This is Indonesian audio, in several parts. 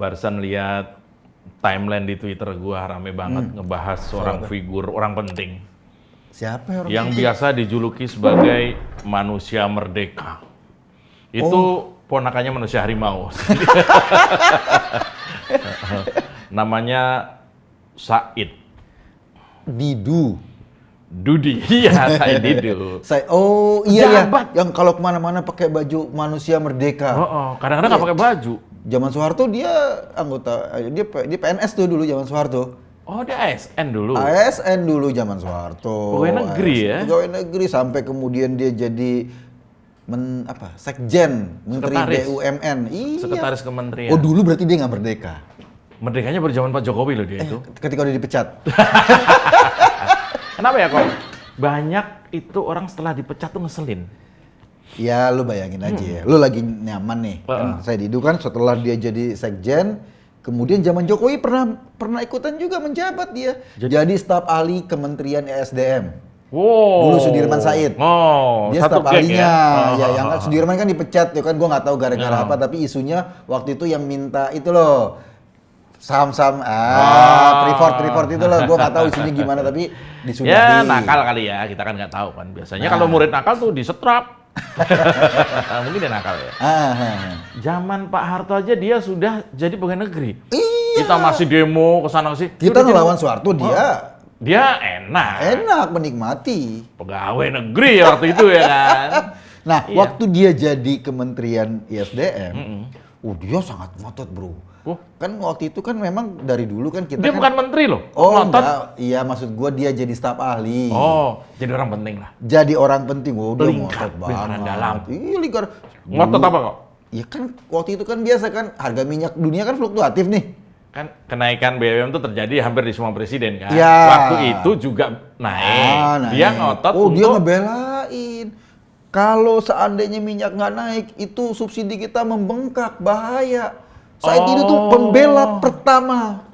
barusan lihat timeline di Twitter gua rame banget ngebahas seorang figur orang penting Siapa orang yang penting? biasa dijuluki sebagai manusia merdeka. Itu ponakannya manusia harimau. Namanya Said Didu. Dudi. Iya, Said Didu. Iya Jabat. yang kalau kemana-mana pakai baju manusia merdeka. Kadang-kadang nggak pakai baju. Zaman Soeharto dia anggota, dia PNS tuh dulu zaman Soeharto. Oh, dia ASN dulu. ASN dulu zaman Soeharto. Pegawai negeri ya? Pegawai negeri sampai kemudian dia jadi Sekjen, Menteri Sekretaris. BUMN. Iya. Sekretaris Kementerian. Oh dulu berarti dia nggak merdeka. Merdekanya berzaman Pak Jokowi loh dia itu. Ketika udah dipecat. Kenapa ya kok? Banyak itu orang setelah dipecat tuh ngeselin. Ya lu bayangin aja ya, lu lagi nyaman nih. Kan saya Didu kan setelah dia jadi sekjen, kemudian zaman Jokowi pernah ikutan juga menjabat dia. Jadi staf ahli Kementerian ESDM. Wow. Dulu Sudirman Said. Oh, Dia satu staf geng ahlinya. ya. Yang kan Sudirman kan dipecat ya kan, gua nggak tahu gara-gara apa, tapi isunya waktu itu yang minta itu loh. Saham-saham, Freeport itu loh, gua nggak tahu isunya gimana tapi disudahi. Ya nakal kali ya, kita kan nggak tahu kan. Biasanya kalau murid nakal tuh disetrap. Mungkin dia nakal ya. Zaman Pak Harto aja dia sudah jadi pegawai negeri. Iya. Kita masih demo kesana sih. Kita ngelawan Soeharto, dia enak menikmati. pegawai negeri ya waktu itu ya kan. Nah, Iya. waktu dia jadi Kementerian ISDM, dia sangat ngotot bro. Oh. Kan waktu itu kan memang dari dulu kan kita Dia kan, bukan menteri loh. oh Ngotot. enggak, iya maksud gua dia jadi staf ahli. Oh, jadi orang penting lah. Jadi orang penting, dia Lingkar, ngotot lingkaran banget. dalam. Iya lingkar. Ngotot apa kok? Iya kan waktu itu kan biasa kan harga minyak dunia kan fluktuatif nih. Kan kenaikan BBM itu terjadi hampir di semua presiden kan. Ya. Waktu itu juga naik. Dia ngotot dia untuk ngebelain. Kalau seandainya minyak nggak naik, itu subsidi kita membengkak, bahaya. Said itu tuh pembela pertama.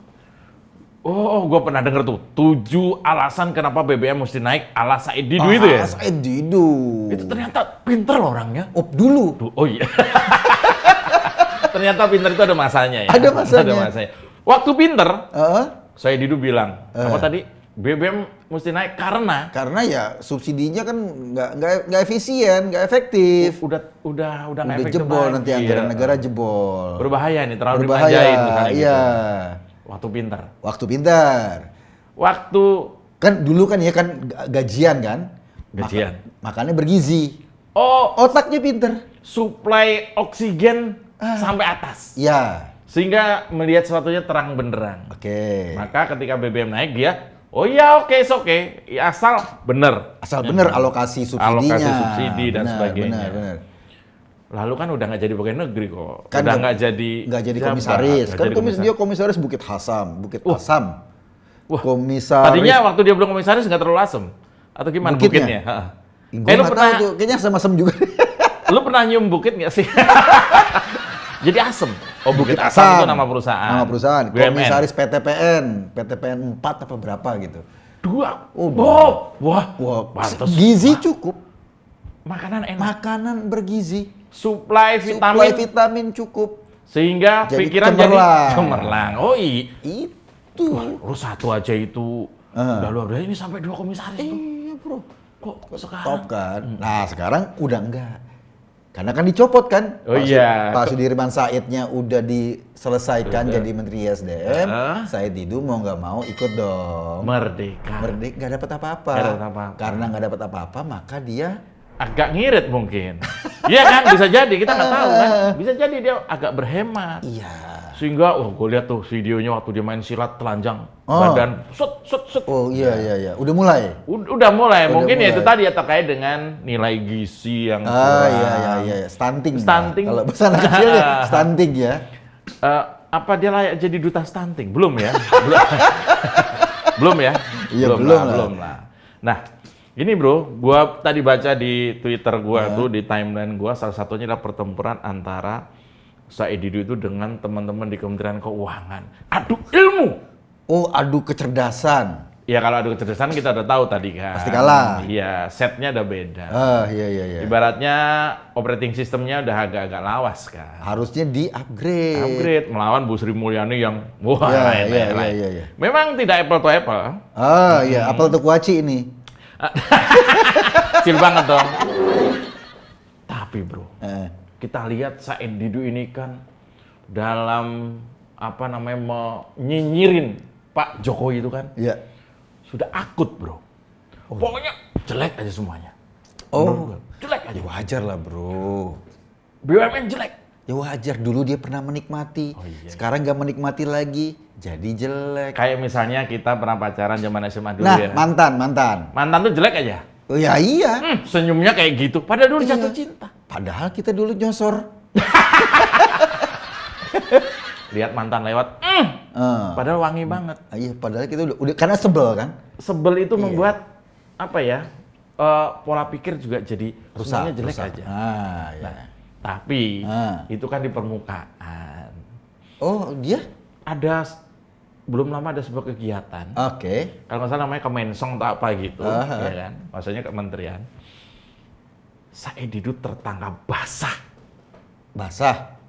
gue pernah denger tuh 7 alasan kenapa BBM mesti naik ala Said Didu itu ya. Said Didu. Itu ternyata pinter loh orangnya. Oh dulu. Oh iya. Ternyata pinter itu ada masanya ya. Ada masanya. Ada masanya. Waktu pinter, Heeh. Said Didu bilang apa tadi? BBM mesti naik karena Karena ya subsidinya kan nggak efisien, nggak efektif. udah nggak Udah efektif jebol lagi. nanti anggaran Iya. negara jebol. Berbahaya nih, terlalu Berbahaya. dimanjain misalnya Iya. gitu. Waktu pinter. Waktu pintar. Waktu Kan dulu kan ya kan gajian kan. Gajian. Makannya bergizi. oh Otaknya pinter. suplai oksigen sampai atas. Ya. Sehingga melihat sesuatunya terang benderang. Oke. Maka ketika BBM naik dia, oh iya oke, oke. Ya, asal bener. Asal bener alokasi subsidinya. Alokasi subsidi dan Bener, sebagainya. Bener. Lalu kan udah nggak jadi pegawai negeri kok. Kan udah nggak jadi jabat, komisaris. nggak Kan jadi dia komisaris Bukit Asam. Wah, Komisaris. tadinya waktu dia belum komisaris nggak terlalu asem. Atau gimana Bukitnya? bukitnya? Ha. Gue Lu nggak pernah, tahu tuh, kayaknya sama-sama juga. lu pernah nyium bukit nggak sih? Jadi asem. Oh, Bukit Asam itu nama perusahaan. Nama perusahaan. BUMN. Komisaris PTPN 4 apa berapa gitu. 2. Oh, Wah, pantes. Gizi cukup. Makanan enak. Makanan bergizi. Suplai Suplai vitamin. vitamin cukup. Sehingga Jadi pikiran cemerlang. jadi cemerlang. Oh iya. Itu. Lu satu aja itu. Udah luar biasa, ini sampai 2 komisaris tuh. Iya bro. Kok sekarang? Top kan. Nah sekarang udah enggak. Karena kan dicopot kan. Oh iya. Pak Sudirman Saidnya udah diselesaikan jadi Menteri SDM. Said Didu mau nggak mau ikut dong. Merdeka. Merdeka nggak dapat apa-apa. Nggak dapat apa-apa. Karena nggak dapat apa-apa maka dia Agak ngirit mungkin. Iya kan, bisa jadi, kita nggak tahu kan. Bisa jadi dia agak berhemat. iya. Sehingga, gue lihat tuh videonya waktu dia main silat telanjang. Badan, set. Oh iya. Udah mulai. Udah mulai, mungkin ya mulai. itu tadi ya terkait dengan nilai gizi yang Iya. Stunting. Stunting. Kalau bahasa anak kecil ya stunting ya. Apa dia layak jadi duta stunting? Belum ya? Belum ya? Iya, belum lah. belum lah. Nah, ini bro, gua tadi baca di Twitter gua tuh, di timeline gua, salah satunya adalah pertempuran antara Said Didu itu dengan teman-teman di Kementerian Keuangan. Adu ilmu. Oh, adu kecerdasan. Ya kalau adu kecerdasan kita udah tahu tadi kan. Pasti kalah. Iya, setnya udah beda. Iya. Ibaratnya operating sistemnya udah agak-agak lawas kan. Harusnya di-upgrade. Upgrade melawan Bu Sri Mulyani yang wah lain. Iya. Memang tidak apple to apple. Iya, apple to kuaci ini. Kecil banget dong. Tapi bro, kita lihat Said Didu ini kan dalam nyinyirin Pak Jokowi itu kan. Iya. Sudah akut bro. Pokoknya jelek aja semuanya. Jelek aja. Ya wajar lah bro. BUMN jelek. Ya wajar, dulu dia pernah menikmati. Sekarang nggak menikmati lagi, jadi jelek. Kayak misalnya kita pernah pacaran zaman SMA dulu Nah, ya. mantan. Mantan tuh jelek aja. Oh ya iya. Senyumnya kayak gitu. Padahal dulu jatuh cinta. Padahal kita dulu nyosor. Lihat mantan lewat. Padahal wangi banget. Iya, padahal kita udah karena sebel kan. Sebel itu membuat pola pikir juga jadi semuanya jelek aja. Nah, tapi itu kan di permukaan. Oh, dia belum lama ada sebuah kegiatan. Oke. Kalau nggak salah namanya Kemensong atau apa gitu, ya kan? Maksudnya kementerian. Said Didu tertangkap basah. Basah?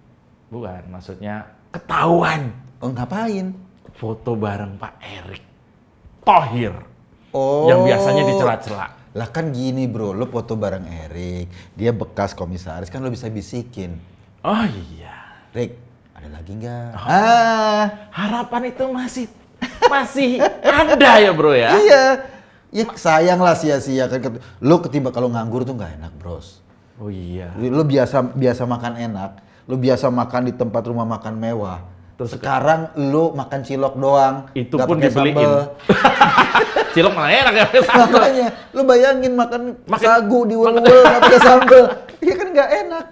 Bukan, maksudnya ketahuan. Oh, ngapain? Foto bareng Pak Erick Thohir. Oh. Yang biasanya dicela-cela. Lah kan gini bro, lo foto bareng Erick, dia bekas komisaris, kan lo bisa bisikin. Oh iya. Rick, ada lagi nggak? Harapan itu masih ada ya bro ya? Iya. Ya sayang lah sia-sia kan. Lo ketiba kalau nganggur tuh nggak enak bros. Oh iya. Lo biasa makan enak, lo biasa makan di tempat rumah makan mewah. Terus sekarang lo makan cilok doang. Itu pun dibeliin. Cilok mana enak ya? Makanya, lo bayangin makan sagu di Wul-Wul nggak pakai sambel. Iya kan nggak enak.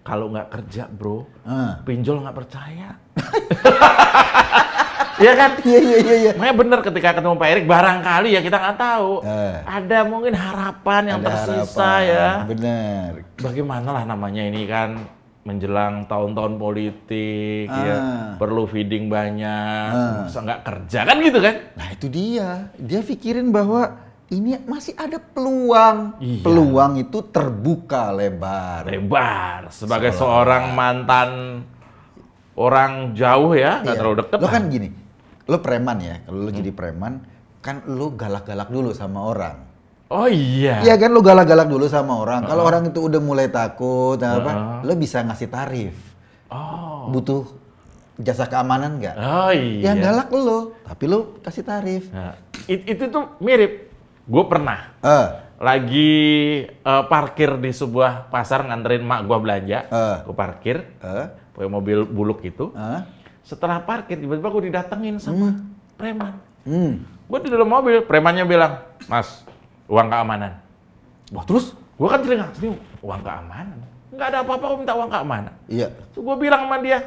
Kalau nggak kerja bro, pinjol nggak percaya. Iya kan? Iya. Makanya bener ketika ketemu Pak Erick, barangkali ya kita nggak tahu. Ada mungkin harapan yang tersisa ya. Bener. Bagaimana lah namanya ini kan menjelang tahun-tahun politik ya, perlu feeding banyak, masa nggak kerja kan gitu kan? Nah itu dia pikirin bahwa ini masih ada peluang. Iya. Peluang itu terbuka lebar. Sebagai seorang mantan orang jauh ya, nggak terlalu deket. Lo kan gini, lo preman ya, kalau lo jadi preman, kan lo galak-galak dulu sama orang. Oh iya. Iya kan, lo galak-galak dulu sama orang. Kalau orang itu udah mulai takut, lo bisa ngasih tarif. Oh. Butuh jasa keamanan nggak? Oh iya. Yang galak lo, tapi lo kasih tarif. Nah, itu tuh mirip. Gue pernah lagi parkir di sebuah pasar nganterin mak gue belanja. Gue parkir, pakai mobil buluk itu. Setelah parkir, tiba-tiba gue didatengin sama preman. Gue di dalam mobil, premannya bilang, "Mas, uang keamanan." Wah, terus gue kan telinga, "Ini uang keamanan? Nggak ada apa-apa, gue minta uang keamanan." Iya. Terus gue bilang sama dia,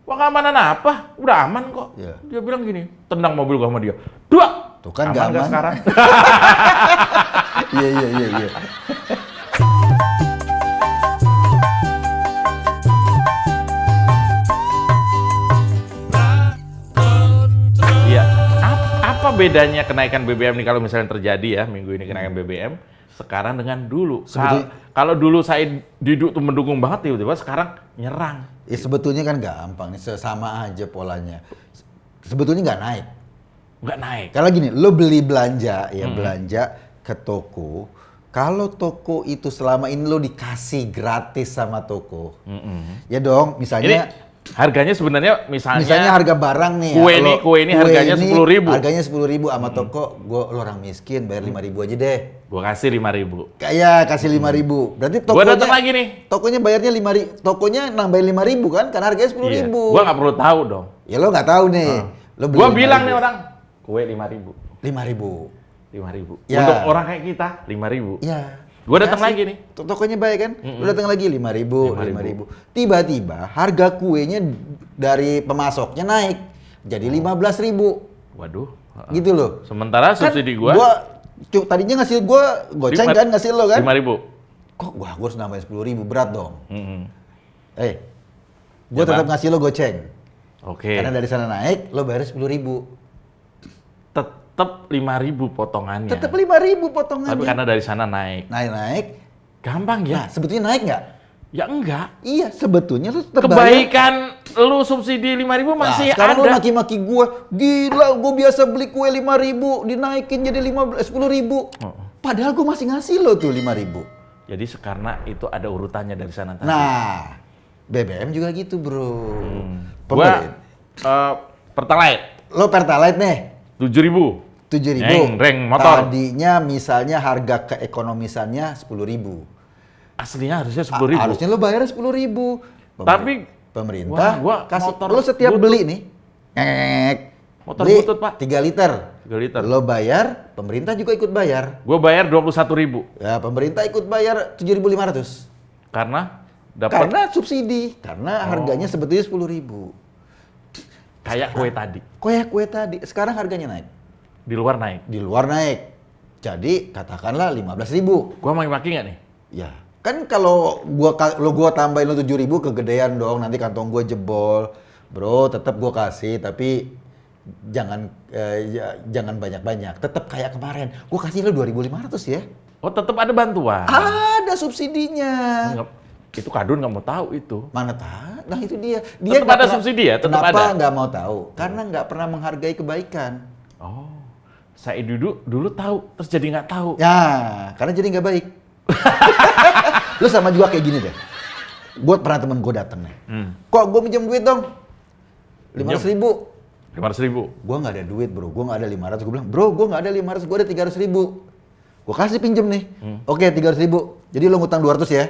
"Uang keamanan apa? Udah aman kok." Iya. Dia bilang gini, tendang mobil gue sama dia. "Dua!" Tuh kan aman nggak sekarang? Iya. Iya. Apa bedanya kenaikan BBM nih kalau misalnya terjadi ya minggu ini kenaikan BBM sekarang dengan dulu? Kalau dulu saya Didu tuh mendukung banget, tiba-tiba sekarang nyerang. Ya sebetulnya kan gampang nih, sama aja polanya. Sebetulnya nggak naik. Nggak naik. Kalau gini, lo beli belanja belanja ke toko. Kalau toko itu selama ini lo dikasih gratis sama toko, ya dong. Misalnya ini harganya sebenarnya misalnya harga barang nih. Kue ini harganya 10.000. Harganya 10.000 sama toko. Lo orang miskin bayar 5.000 aja deh. Gua kasih 5.000. Kayak kasih 5.000. Berarti tokonya. Gua datang lagi nih. Tokonya bayarnya 5.000. Tokonya nambahin 5.000 kan? Karena harganya 10.000. Iya. Gua nggak perlu tahu dong. Ya lo nggak tahu nih. Lo beli gua bilang nih orang, kue 5.000. 5.000. Ya. Untuk orang kayak kita 5.000. Ya. Gua datang lagi nih. Tokonya baik kan? Lu datang lagi 5.000. Tiba-tiba harga kuenya dari pemasoknya naik jadi 15.000. Waduh. Gitu loh. Sementara subsidi kan tadinya ngasih gua goceng kan, ngasih lo kan? 5.000. Kok gua harus nambahin 10.000, berat dong. Gua Ya, tetap ngasih lo goceng. Oke. Karena dari sana naik, lo bayar 10.000. tetap 5.000 potongannya. Tetap 5.000 potongannya. Tapi karena dari sana naik. Naik. Gampang ya? Nah, sebetulnya naik nggak? Ya enggak. Iya, sebetulnya lu terbayar. Kebaikan lu subsidi 5.000 masih sekarang ada. lu maki-maki gue, gila gue biasa beli kue 5.000, dinaikin jadi 10.000. Padahal gue masih ngasih lo tuh 5.000. Jadi karena itu ada urutannya dari sana tadi. Nah, BBM juga gitu bro. Gua Pertalite. Lo Pertalite nih? 7.000. 7.000. Reng motor. Tadinya misalnya harga keekonomisannya 10.000. Aslinya harusnya 10.000. Harusnya lo bayar 10.000. Tapi pemerintah gua kasih motor lo setiap butut. beli nih. Motor beli butut, Pak. 3 liter. 3 liter. Lo bayar, pemerintah juga ikut bayar. Gua bayar 21.000. Ya, pemerintah ikut bayar 7.500. Karena dapat Karena subsidi, karena harganya sebetulnya 10.000. kayak kue tadi. Kue tadi, sekarang harganya naik. Di luar naik. Di luar naik. Jadi katakanlah 15.000. Gua maki-maki nggak nih? Ya, kan kalau gua tambahin lo 7.000 kegedean dong, nanti kantong gua jebol. Bro, tetap gua kasih, tapi jangan banyak-banyak. Tetap kayak kemarin. Gua kasih lo 2.500 ya. Oh, tetap ada bantuan. Ada subsidinya. Itu Kadun nggak mau tahu itu. Mana tahu? Nah itu dia. Tetap nggak ada subsidi ya? Tetap kenapa ada? nggak mau tahu? Karena nggak pernah menghargai kebaikan. Oh, saya dulu tahu, terus jadi nggak tahu. Ya, karena jadi nggak baik. Lu sama juga kayak gini deh. Gue pernah temen gue dateng nih. Kok gue minjem duit dong? 500.000. 500.000. Gue nggak ada duit bro, gue nggak ada 500. Gue bilang, bro gue nggak ada 500, gue ada 300.000. Gue kasih pinjem nih. Oke, 300.000. Jadi lo ngutang 200 ya.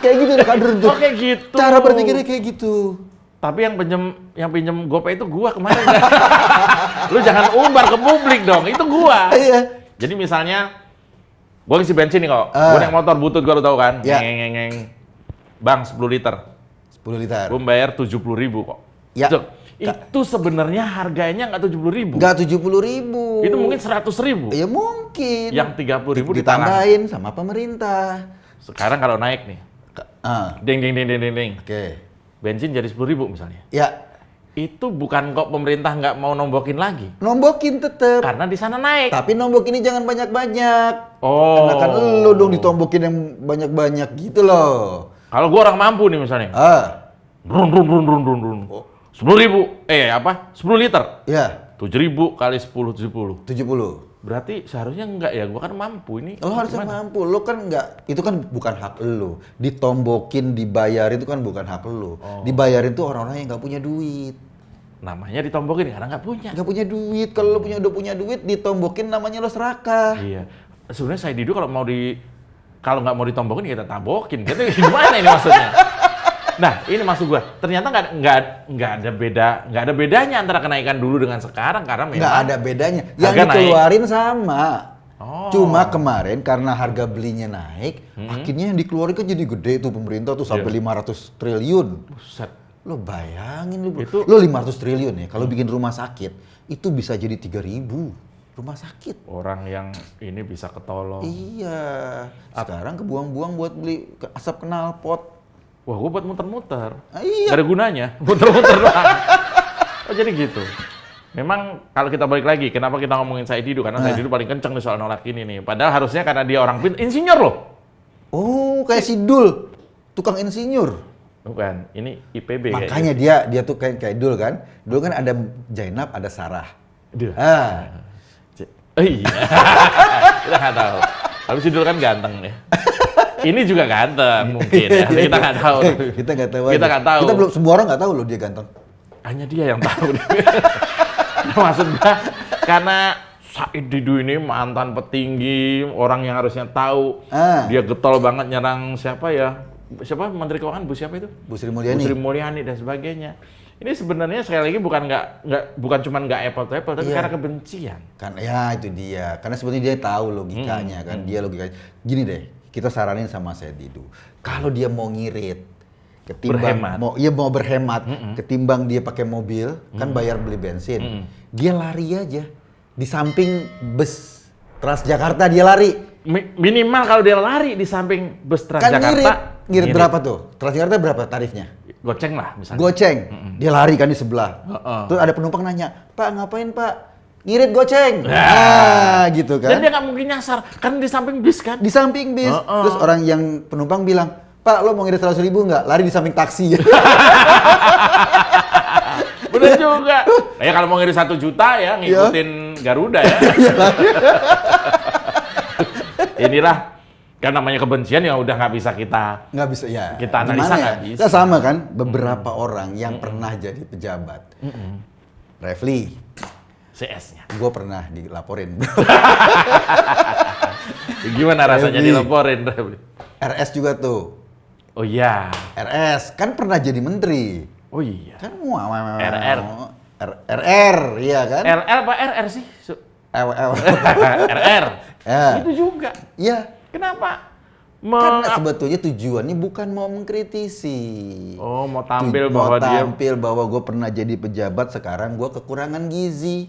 Kayak gitu deh kader tuh. Oh, kayak gitu. Cara berpikirnya kayak gitu. Tapi yang pinjem GoPay itu gua kemarin. Lu jangan umbar ke publik dong, itu gua. Iya. Jadi misalnya gua ngisi bensin nih kok. Gua naik motor butut gua, lu tahu kan? Ya. Ngeng. Bang, 10 liter. 10 liter. Gua bayar 70.000 kok. Ya. Itu sebenarnya harganya nggak 70.000. Nggak 70.000. Itu mungkin 100.000. Ya mungkin. Yang 30.000 ditambahin sama pemerintah. Sekarang kalau naik nih. Ding. Oke. Bensin jadi 10.000 misalnya. Ya. Itu bukan kok pemerintah nggak mau nombokin lagi. Nombokin tetep. Karena di sana naik. Tapi nombokinnya jangan banyak-banyak. Oh. Karena kan lu dong ditombokin yang banyak-banyak gitu loh. Kalau gua orang mampu nih misalnya. Run. 10.000. 10 liter. Ya. 7.000 kali 10, 70. 70. Berarti seharusnya enggak ya, gua kan mampu ini. Lo harusnya mampu, lo kan nggak, itu kan bukan hak lo. Ditombokin, dibayar itu kan bukan hak lo. Dibayarin tuh orang-orang yang nggak punya duit. Namanya ditombokin karena nggak punya. Nggak punya duit, kalau lo udah punya duit, ditombokin namanya lo serakah. Iya. Sebenarnya saya Didu kalau kalau nggak mau ditombokin kita tambokin. Gitu gimana ini maksudnya? Nah, ini maksud gua. Ternyata nggak ada bedanya antara kenaikan dulu dengan sekarang karena memang Nggak ada bedanya. Yang harga dikeluarin sama. Oh. Cuma kemarin karena harga belinya naik, akhirnya yang dikeluarin kan jadi gede tuh pemerintah tuh sampai 500 triliun. Buset. Lo bayangin lo, bro. Itu- Lo 500 triliun ya, kalau bikin rumah sakit, itu bisa jadi 3.000 rumah sakit. Orang yang ini bisa ketolong. Iya. Sekarang kebuang-buang buat beli asap knalpot. Wah, gua buat muter-muter. Iya. Gak ada gunanya, muter-muter doang. Oh, jadi gitu. Memang kalau kita balik lagi, kenapa kita ngomongin Said Didu? Karena Said Didu paling kenceng nih soal nolak ini nih. Padahal harusnya karena dia orang insinyur loh. Oh, kayak si Dul, tukang insinyur. Bukan, ini IPB Makanya dia tuh kayak Dul kan. Dulu kan ada Zainab, ada Sarah. Dia. Iya. Kita nggak tahu. Tapi si Dul kan ganteng ya. Ini juga ganteng mungkin ya. Kita nggak tahu. Kita nggak tahu. Kita nggak tahu. Kita belum, semua orang nggak tahu loh dia ganteng. Hanya dia yang tahu. Maksud gua, karena Said Didu ini mantan petinggi, orang yang harusnya tahu. Dia getol banget nyerang siapa ya? Siapa Menteri Keuangan? Bu siapa itu? Bu Sri Mulyani. Bu Sri Mulyani dan sebagainya. Ini sebenarnya sekali lagi bukan cuma nggak apple to apple, tapi karena kebencian. Kan ya itu dia. Karena sebetulnya dia tahu logikanya kan. Dia logikanya. Gini deh, kita saranin sama Said Didu. Kalau dia mau ngirit, ketimbang mau berhemat, ketimbang dia pakai mobil, kan bayar beli bensin. Dia lari aja di samping bus Transjakarta dia lari. Minimal kalau dia lari di samping bus Transjakarta. Ngirit berapa tuh? Transjakarta berapa tarifnya? Goceng lah misalnya. Goceng. Dia lari kan di sebelah. Terus ada penumpang nanya, "Pak, ngapain Pak?" ngirit goceng. Nah, gitu kan. Dan dia nggak mungkin nyasar, kan di samping bis kan? Di samping bis. Terus orang yang penumpang bilang, Pak, lo mau ngirit 100.000 nggak? Lari di samping taksi. Bener juga. Nah, ya kalau mau ngirit 1 juta ya ngikutin Garuda ya. Inilah kan namanya kebencian yang udah nggak bisa kita kita analisa nggak bisa. Kita sama kan beberapa orang yang pernah jadi pejabat. Refli, CS-nya. gue pernah dilaporin. Gimana rasanya dilaporin? RS juga tuh. Oh iya. RS kan pernah jadi menteri. Oh iya. Kan RR. iya kan? RL apa RR sih? RR. Itu juga. Iya. Kenapa? Karena sebetulnya tujuannya bukan mau mengkritisi. Oh, mau tampil bahwa dia... tampil bahwa gue pernah jadi pejabat, sekarang gue kekurangan gizi.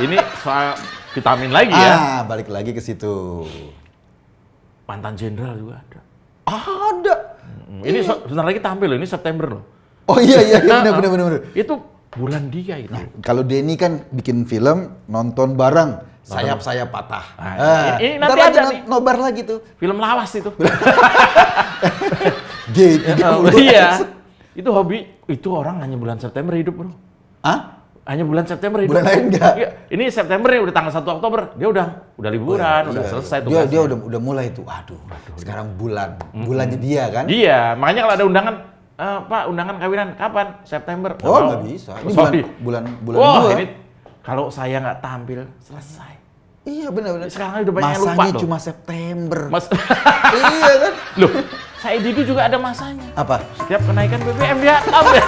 Ini soal vitamin lagi ya? Balik lagi ke situ. Mantan jenderal juga ada. Ada. Ini sebentar lagi tampil loh, ini September loh. Oh iya, benar. Itu bulan dia itu. Nah, kalau Denny kan bikin film, nonton bareng. Sayap-sayap patah. Ini nanti ada nih. Nobar lagi tuh. Film lawas itu. G30. Iya. Itu hobi. Itu orang hanya bulan September hidup, bro. Hah? Hanya bulan September hidup. Bulan lain enggak? Iya. Ini September ya udah tanggal 1 Oktober. Dia udah liburan, udah selesai tugasnya. Dia udah mulai tuh. Aduh. Sekarang bulannya dia kan? Iya. Makanya kalau ada undangan, Pak, undangan kawinan kapan? September. Oh, nggak bisa. Ini bulan Wah, 2. ini kalau saya nggak tampil, selesai. Iya benar. Sekarang udah banyak yang lupa masanya loh. cuma September. Iya kan? Loh, saya Didu juga ada masanya. Apa? Setiap kenaikan BBM dia tampil.